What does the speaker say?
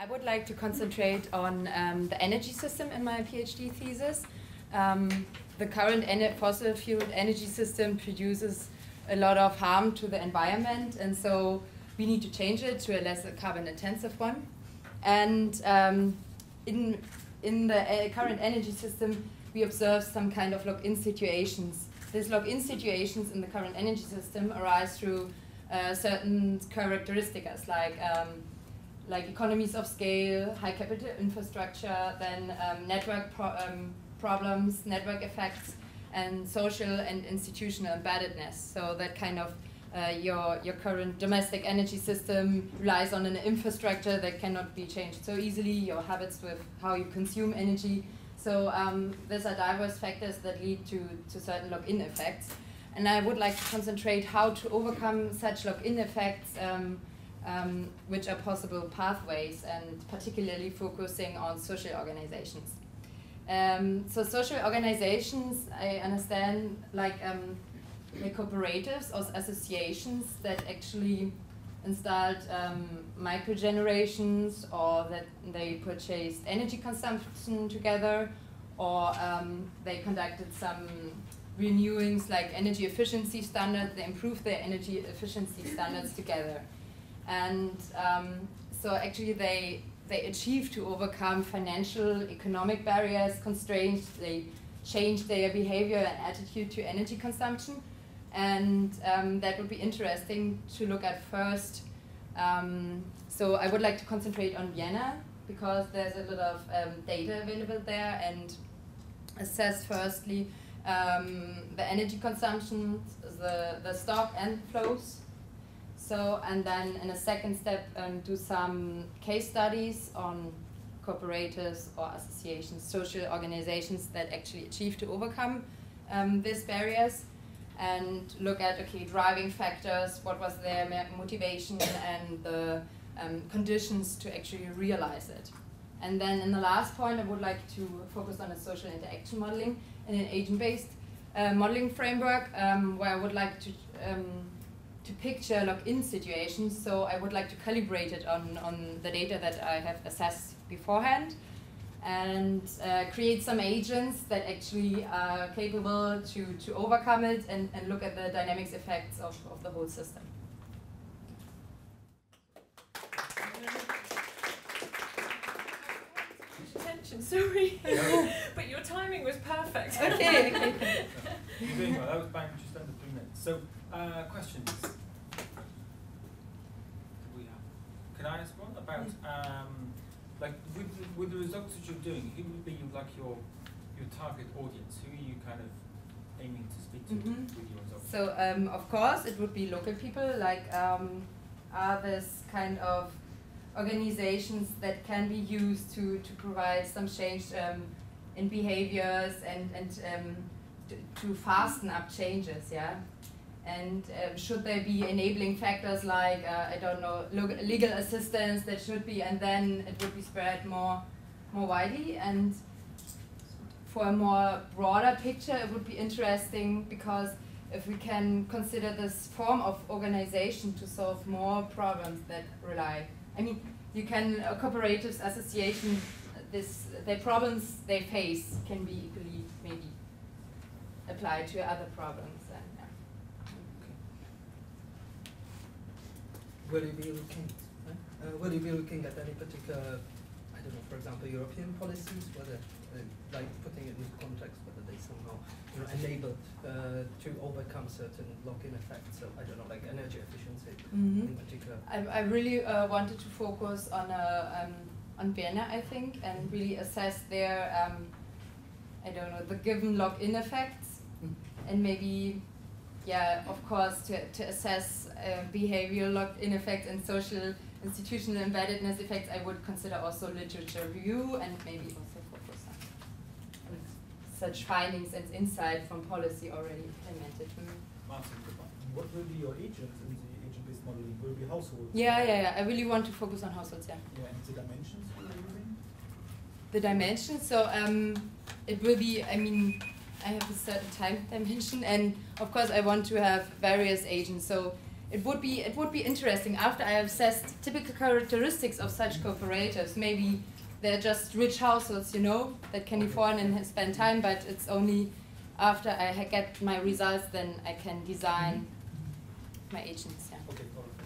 I would like to concentrate on the energy system in my PhD thesis. The current fossil fuel energy system produces a lot of harm to the environment, and so we need to change it to a less carbon-intensive one. And in the current energy system, we observe some kind of lock-in situations. These lock-in situations in the current energy system arise through certain characteristics like economies of scale, high capital infrastructure, then network problems, network effects, and social and institutional embeddedness. So that kind of your current domestic energy system relies on an infrastructure that cannot be changed so easily, your habits with how you consume energy. So these are diverse factors that lead to certain lock-in effects. And I would like to concentrate how to overcome such lock-in effects, which are possible pathways, and particularly focusing on social organizations. So social organizations, I understand, like cooperatives or associations that actually installed micro-generations, or that they purchased energy consumption together, or they conducted some renewings like energy efficiency standards, they improved their energy efficiency standards together. And so actually they achieved to overcome financial, economic barriers, constraints, they changed their behavior and attitude to energy consumption. And that would be interesting to look at first. So I would like to concentrate on Vienna, because there's a lot of data available there, and assess firstly the energy consumption, the stock and flows. So, and then in a second step, do some case studies on cooperatives or associations, social organizations that actually achieve to overcome these barriers, and look at, okay, driving factors, what was their motivation and the conditions to actually realize it. And then in the last point, I would like to focus on a social interaction modeling in an agent-based modeling framework, where I would like to picture lock-in situations. So I would like to calibrate it on the data that I have assessed beforehand, and create some agents that actually are capable to overcome it, and look at the dynamics effects of the whole system. Attention, sorry, but your timing was perfect. Okay. You're doing well. That was bang just under 3 minutes. So, questions? Can I ask one about like with the results that you're doing? Who would be like your target audience? Who are you kind of aiming to speak to with your results? So of course it would be local people, like are this kind of organizations that can be used to provide some change in behaviors and to fasten up changes, yeah. And should there be enabling factors like, I don't know, legal assistance that should be, and then it would be spread more widely. And for a more broader picture, it would be interesting, because if we can consider this form of organization to solve more problems that rely, I mean, you can, cooperatives, associations, the problems they face can be equally maybe applied to other problems. Will you be looking? Will you be looking at any particular, I don't know, for example, European policies, whether, like putting it into context, whether they somehow, enabled to overcome certain lock-in effects? So I don't know, like energy efficiency in particular. I really wanted to focus on Vienna, I think, and really assess their, I don't know, the given lock-in effects, and maybe. Yeah, of course, to assess behavioral lock-in effects and social institutional embeddedness effects, I would consider also literature review, and maybe also focus on such findings and insight from policy already implemented. Martin, what will be your agent in the agent-based modeling? Will it be households? Yeah. I really want to focus on households, yeah. Yeah, and the dimensions you're using? The dimensions, so it will be, I mean, I have a certain time dimension, and of course I want to have various agents. So it would be interesting after I have assessed typical characteristics of such cooperators. Maybe they're just rich households, you know, that can afford and spend time, but it's only after I get my results then I can design my agents. Yeah. Okay, got it.